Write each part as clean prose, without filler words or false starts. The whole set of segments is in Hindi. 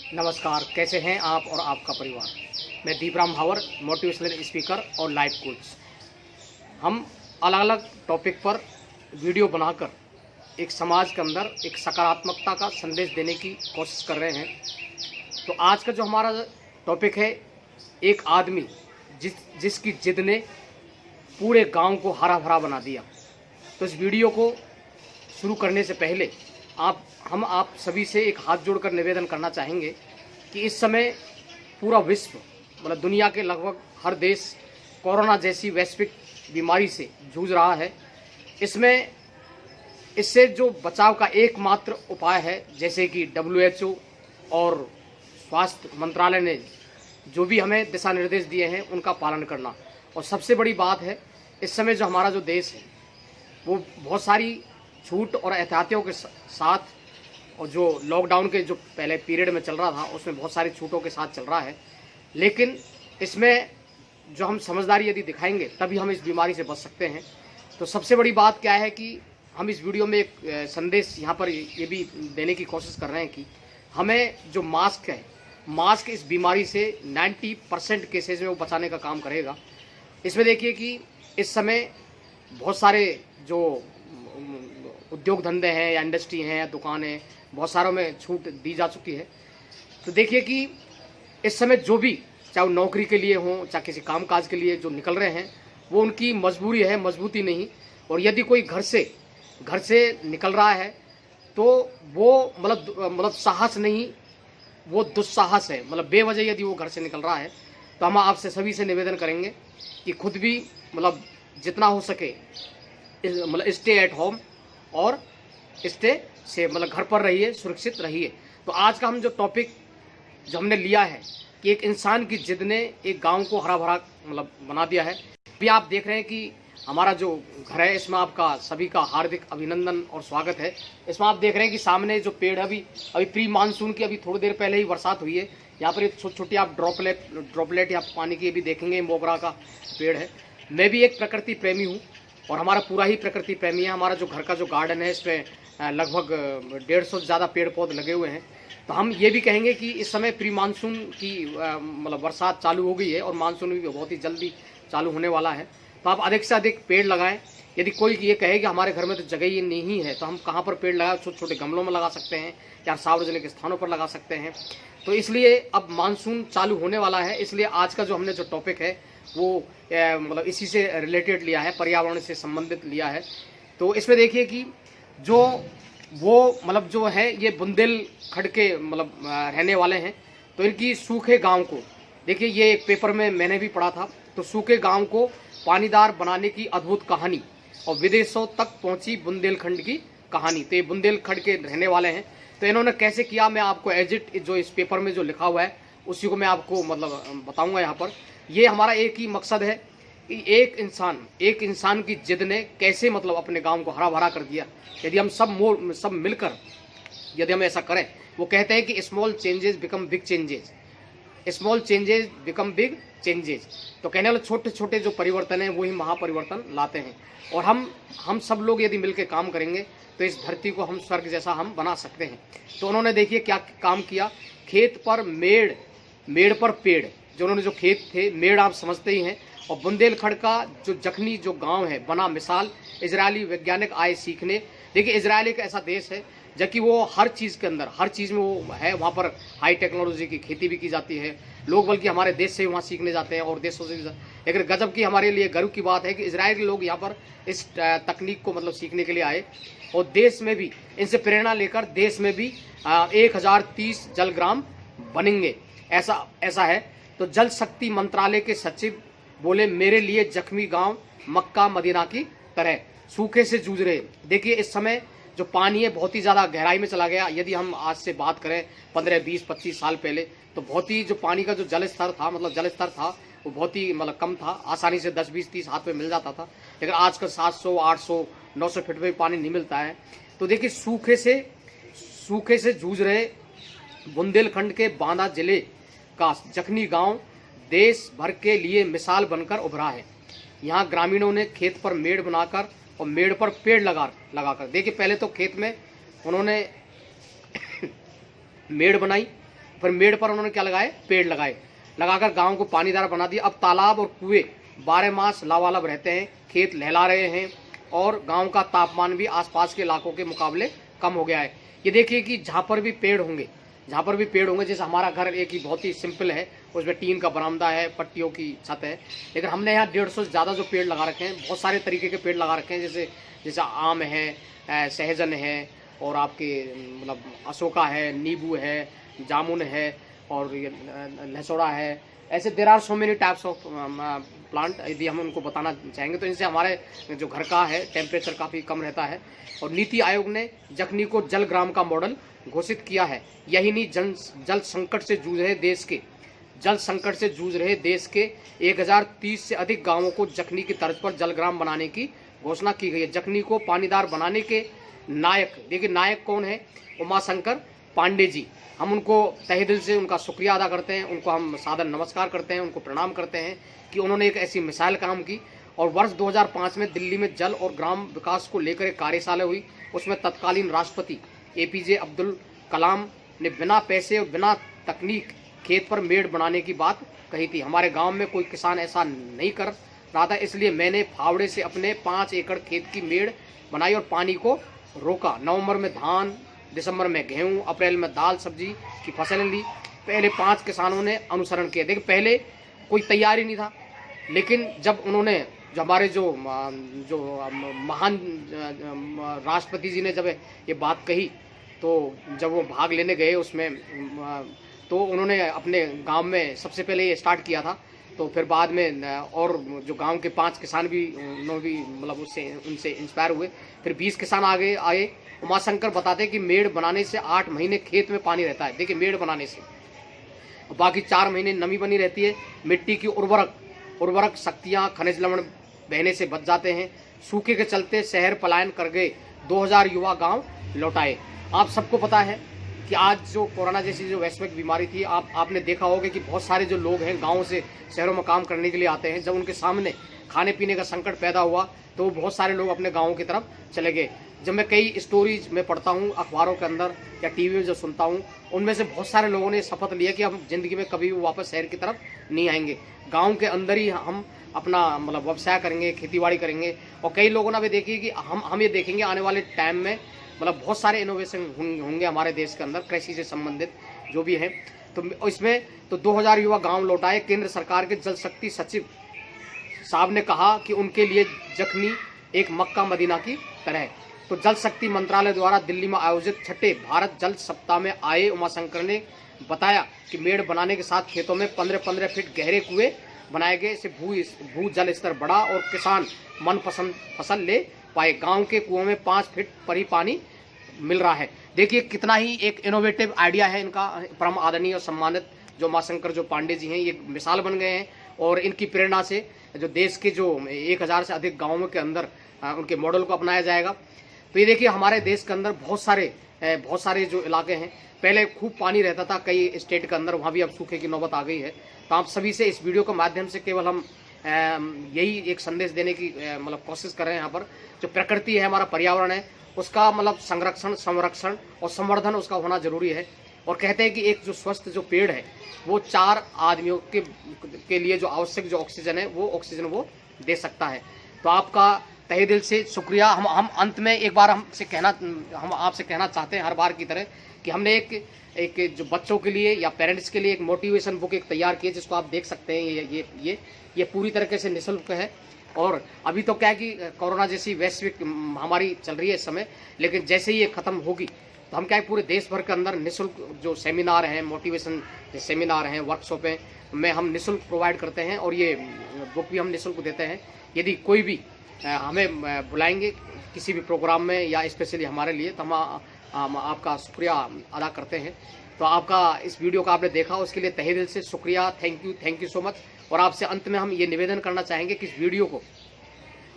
नमस्कार, कैसे हैं आप और आपका परिवार। मैं दीपराम भावर, मोटिवेशनल स्पीकर और लाइफ कोच। हम अलग अलग टॉपिक पर वीडियो बनाकर एक समाज के अंदर एक सकारात्मकता का संदेश देने की कोशिश कर रहे हैं। तो आज का जो हमारा टॉपिक है, एक आदमी जिसकी जिद ने पूरे गांव को हरा भरा बना दिया। तो इस वीडियो को शुरू करने से पहले हम आप सभी से एक हाथ जोड़कर निवेदन करना चाहेंगे कि इस समय पूरा विश्व मतलब दुनिया के लगभग हर देश कोरोना जैसी वैश्विक बीमारी से जूझ रहा है। इससे जो बचाव का एकमात्र उपाय है, जैसे कि WHO और स्वास्थ्य मंत्रालय ने जो भी हमें दिशा निर्देश दिए हैं उनका पालन करना। और सबसे बड़ी बात है, इस समय जो हमारा जो देश है वो बहुत सारी छूट और एहतियातियों के साथ, और जो लॉकडाउन के जो पहले पीरियड में चल रहा था उसमें बहुत सारी छूटों के साथ चल रहा है। लेकिन इसमें जो हम समझदारी यदि दिखाएंगे तभी हम इस बीमारी से बच सकते हैं। तो सबसे बड़ी बात क्या है कि हम इस वीडियो में एक संदेश यहाँ पर ये भी देने की कोशिश कर रहे हैं कि हमें जो मास्क है, मास्क इस बीमारी से 90% केसेज में वो बचाने का काम करेगा। इसमें देखिए कि इस समय बहुत सारे जो उद्योग धंधे हैं या इंडस्ट्री हैं या दुकानें, बहुत सारों में छूट दी जा चुकी है। तो देखिए कि इस समय जो भी, चाहे वो नौकरी के लिए हों चाहे किसी कामकाज के लिए जो निकल रहे हैं, वो उनकी मजबूरी है, मजबूती नहीं। और यदि कोई घर से निकल रहा है तो वो मतलब साहस नहीं, वो दुस्साहस है। मतलब बेवजह यदि वो घर से निकल रहा है तो हम आपसे सभी से निवेदन करेंगे कि खुद भी मतलब जितना हो सके मतलब स्टे एट होम और स्टे से मतलब घर पर रहिए, सुरक्षित रहिए। तो आज का हम जो टॉपिक जो हमने लिया है कि एक इंसान की जिद ने एक गांव को हरा भरा मतलब बना दिया है। अभी आप देख रहे हैं कि हमारा जो घर है इसमें आपका सभी का हार्दिक अभिनंदन और स्वागत है। इसमें आप देख रहे हैं कि सामने जो पेड़ अभी प्री मानसून की अभी थोड़ी देर पहले ही बरसात हुई है। यहाँ पर छोटी छोटी आप ड्रॉपलेट या पानी की भी देखेंगे। मोगरा का पेड़ है। मैं भी एक प्रकृति प्रेमी हूँ और हमारा पूरा ही प्रकृति प्रेमी है। हमारा जो घर का जो गार्डन है इसमें लगभग 150 से ज़्यादा पेड़ पौधे लगे हुए हैं। तो हम ये भी कहेंगे कि इस समय प्री मानसून की मतलब बरसात चालू हो गई है और मानसून भी बहुत ही जल्दी चालू होने वाला है। तो आप अधिक से अधिक पेड़ लगाएं। यदि कोई ये कहे कि हमारे घर में तो जगह ही नहीं है तो हम कहाँ पर पेड़ लगाएं? छोटे छोटे गमलों में लगा सकते हैं या सार्वजनिक स्थानों पर लगा सकते हैं। तो इसलिए अब मानसून चालू होने वाला है, इसलिए आज का जो हमने जो टॉपिक है वो मतलब इसी से रिलेटेड लिया है, पर्यावरण से संबंधित लिया है। तो इसमें देखिए कि जो वो मतलब जो है ये बुंदेलखंड के मतलब रहने वाले हैं। तो इनकी सूखे गांव को देखिए, ये एक पेपर में मैंने भी पढ़ा था। तो सूखे गांव को पानीदार बनाने की अद्भुत कहानी और विदेशों तक पहुंची बुंदेलखंड की कहानी। तो ये बुंदेलखंड के रहने वाले हैं। तो इन्होंने कैसे किया, मैं आपको एज इट जो इस पेपर में जो लिखा हुआ है उसी को मैं आपको मतलब बताऊंगा। यहाँ पर ये हमारा एक ही मकसद है कि एक इंसान की जिद ने कैसे मतलब अपने गांव को हरा भरा कर दिया। यदि हम सब मिलकर यदि हम ऐसा करें, वो कहते हैं कि small changes become big changes, small changes become big changes. तो कहने वाले छोटे छोटे जो परिवर्तन हैं वही महापरिवर्तन लाते हैं। और हम सब लोग यदि मिलकर काम करेंगे तो इस धरती को हम स्वर्ग जैसा हम बना सकते हैं। तो उन्होंने देखिए क्या काम किया, खेत पर मेड़ पर पेड़, जो उन्होंने जो खेत थे, मेड़ आप समझते ही हैं। और बुंदेलखंड का जो जखनी जो गांव है बना मिसाल, इजरायली वैज्ञानिक आए सीखने। देखिए इजराइल एक ऐसा देश है जबकि वो हर चीज़ के अंदर, हर चीज़ में वो है। वहाँ पर हाई टेक्नोलॉजी की खेती भी की जाती है। लोग बल्कि हमारे देश से वहाँ सीखने जाते हैं और देशों से भी। लेकिन गजब की हमारे लिए गर्व की बात है कि इजराइल के लोग यहाँ पर इस तकनीक को मतलब सीखने के लिए आए और देश में भी इनसे प्रेरणा लेकर देश में भी 1030 जलग्राम बनेंगे, ऐसा है। तो जल शक्ति मंत्रालय के सचिव बोले, मेरे लिए जख्मी गांव मक्का मदीना की तरह सूखे से जूझ रहे। देखिए इस समय जो पानी है बहुत ही ज़्यादा गहराई में चला गया। यदि हम आज से बात करें 15, 20, 25 साल पहले, तो बहुत ही जो पानी का जो जल स्तर था वो बहुत ही मतलब कम था। आसानी से 10, 20, 30 हाथ में मिल जाता था। लेकिन आजकल 700, 800, 900 फीट में पानी नहीं मिलता है। तो देखिए सूखे से जूझ रहे बुंदेलखंड के बांदा जिले का जखनी गांव देश भर के लिए मिसाल बनकर उभरा है। यहाँ ग्रामीणों ने खेत पर मेड़ बनाकर और मेड़ पर पेड़ लगाकर, देखिए पहले तो खेत में उन्होंने मेड़ बनाई फिर मेड़ पर उन्होंने क्या लगाए, पेड़ लगाए, लगाकर गांव को पानीदार बना दिया। अब तालाब और कुएं 12 मास लबालब रहते हैं, खेत लहला रहे हैं और गांव का तापमान भी आसपास के इलाकों के मुकाबले कम हो गया है। ये देखिए कि जहाँ पर भी पेड़ होंगे, जैसे हमारा घर एक ही बहुत ही सिंपल है, उसमें टीन का बरामदा है, पट्टियों की छत है, लेकिन हमने यहाँ 150 से ज़्यादा जो पेड़ लगा रखे हैं, बहुत सारे तरीके के पेड़ लगा रखे हैं, जैसे आम है, सहजन है, और आपके मतलब अशोका है, नींबू है, जामुन है, और ये लहसुड़ा है। ऐसे there are so many types of plant. यदि हम उनको बताना चाहेंगे तो इनसे हमारे जो घर का है टेम्परेचर काफ़ी कम रहता है। और नीति आयोग ने जखनी को जल ग्राम का मॉडल घोषित किया है। यही नहीं, जल संकट से जूझ रहे देश के 1030 से अधिक गांवों को जखनी की तर्ज पर जलग्राम बनाने की घोषणा की गई है। जखनी को पानीदार बनाने के नायक, देखिए नायक कौन है, उमाशंकर पांडे जी। हम उनको तहे दिल से उनका शुक्रिया अदा करते हैं, उनको हम सादर नमस्कार करते हैं, उनको प्रणाम करते हैं कि उन्होंने एक ऐसी मिसाल काम की। और वर्ष 2005 में दिल्ली में जल और ग्राम विकास को लेकर एक कार्यशाला हुई। उसमें तत्कालीन राष्ट्रपति APJ अब्दुल कलाम ने बिना पैसे और बिना तकनीक खेत पर मेड़ बनाने की बात कही थी। हमारे गांव में कोई किसान ऐसा नहीं कर रहा था, इसलिए मैंने फावड़े से अपने 5 एकड़ खेत की मेड़ बनाई और पानी को रोका। नवंबर में धान, दिसंबर में गेहूं, अप्रैल में दाल सब्जी की फसलें ली। पहले 5 किसानों ने अनुसरण किया। देखिए पहले कोई तैयारी नहीं था, लेकिन जब उन्होंने जो हमारे जो महान राष्ट्रपति जी ने जब ये बात कही, तो जब वो भाग लेने गए उसमें, तो उन्होंने अपने गांव में सबसे पहले ये स्टार्ट किया था। तो फिर बाद में और जो गांव के 5 किसान भी उन्होंने भी मतलब उनसे इंस्पायर हुए। फिर 20 किसान आगे आए। उमाशंकर बताते हैं कि मेड़ बनाने से 8 महीने खेत में पानी रहता है। देखिए मेड़ बनाने से बाकी 4 महीने नमी बनी रहती है। मिट्टी की उर्वरक शक्तियाँ खनिज लवण बहने से बच जाते हैं। सूखे के चलते शहर पलायन कर गए, 2000 युवा गांव लौटाए। आप सबको पता है कि आज जो कोरोना जैसी जो वैश्विक बीमारी थी, आपने देखा होगा कि बहुत सारे जो लोग हैं गाँव से शहरों में काम करने के लिए आते हैं। जब उनके सामने खाने पीने का संकट पैदा हुआ तो बहुत सारे लोग अपने गाँव की तरफ चले गए। जब मैं कई स्टोरीज में पढ़ता हूँ अखबारों के अंदर या टीवी में जो सुनता हूँ, उनमें से बहुत सारे लोगों ने शपथ लिया कि हम जिंदगी में कभी भी वापस शहर की तरफ नहीं आएंगे, गांव के अंदर ही हम अपना मतलब व्यवसाय करेंगे, खेतीबाड़ी करेंगे। और कई लोगों ने भी देखी कि हम ये देखेंगे आने वाले टाइम में मतलब बहुत सारे इनोवेशन होंगे हमारे देश के अंदर कृषि से संबंधित जो भी है। तो इसमें तो 2000 युवा गाँव लौटाए। केंद्र सरकार के जल शक्ति सचिव साहब ने कहा कि उनके लिए जखनी एक मक्का मदीना की तरह है। तो जल शक्ति मंत्रालय द्वारा दिल्ली में आयोजित 6ठे भारत जल सप्ताह में आए उमाशंकर ने बताया कि मेड़ बनाने के साथ खेतों में 15-15 फीट गहरे कुएं बनाए गए। इससे भू जल स्तर बढ़ा और किसान मनपसंद फसल ले पाए। गांव के कुओं में 5 फीट पर ही पानी मिल रहा है। देखिए कितना ही एक इनोवेटिव आइडिया है इनका। परम आदरणीय और सम्मानित जो उमाशंकर जो पांडे जी हैं, ये मिसाल बन गए हैं। और इनकी प्रेरणा से जो देश के जो 1000 से अधिक गाँवों के अंदर उनके मॉडल को अपनाया जाएगा। तो ये देखिए हमारे देश के अंदर बहुत सारे जो इलाके हैं, पहले खूब पानी रहता था कई स्टेट के अंदर, वहाँ भी अब सूखे की नौबत आ गई है। तो आप सभी से इस वीडियो के माध्यम से केवल हम यही एक संदेश देने की मतलब कोशिश कर रहे हैं। यहाँ पर जो प्रकृति है, हमारा पर्यावरण है, उसका मतलब संरक्षण और संवर्धन उसका होना जरूरी है। और कहते हैं कि एक जो स्वस्थ जो पेड़ है वो 4 आदमियों के लिए जो आवश्यक जो ऑक्सीजन है वो ऑक्सीजन वो दे सकता है। तो आपका तहे दिल से शुक्रिया। हम अंत में एक बार हम आपसे कहना चाहते हैं हर बार की तरह कि हमने एक जो बच्चों के लिए या पेरेंट्स के लिए एक मोटिवेशन बुक एक तैयार की है, जिसको आप देख सकते हैं। ये पूरी तरीके से निःशुल्क है। और अभी तो क्या है कि कोरोना जैसी वैश्विक महामारी चल रही है इस समय, लेकिन जैसे ही ये ख़त्म होगी तो हम क्या है पूरे देश भर के अंदर निःशुल्क जो सेमिनार हैं, मोटिवेशन सेमिनार हैं, वर्कशॉपें में हम निःशुल्क प्रोवाइड करते हैं। और ये बुक भी हम निःशुल्क देते हैं। यदि कोई भी हमें बुलाएंगे किसी भी प्रोग्राम में या स्पेशली हमारे लिए, तो हम आपका शुक्रिया अदा करते हैं। तो आपका इस वीडियो का आपने देखा उसके लिए तहे दिल से शुक्रिया। Thank you so much. और आपसे अंत में हम ये निवेदन करना चाहेंगे कि इस वीडियो को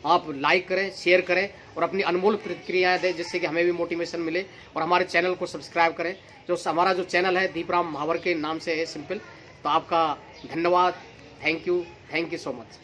आप लाइक करें, शेयर करें और अपनी अनमोल प्रतिक्रियाएं दें, जिससे कि हमें भी मोटिवेशन मिले। और हमारे चैनल को सब्सक्राइब करें। जो हमारा जो चैनल है दीपराम महावर के नाम से है, सिंपल। तो आपका धन्यवाद। Thank you so much.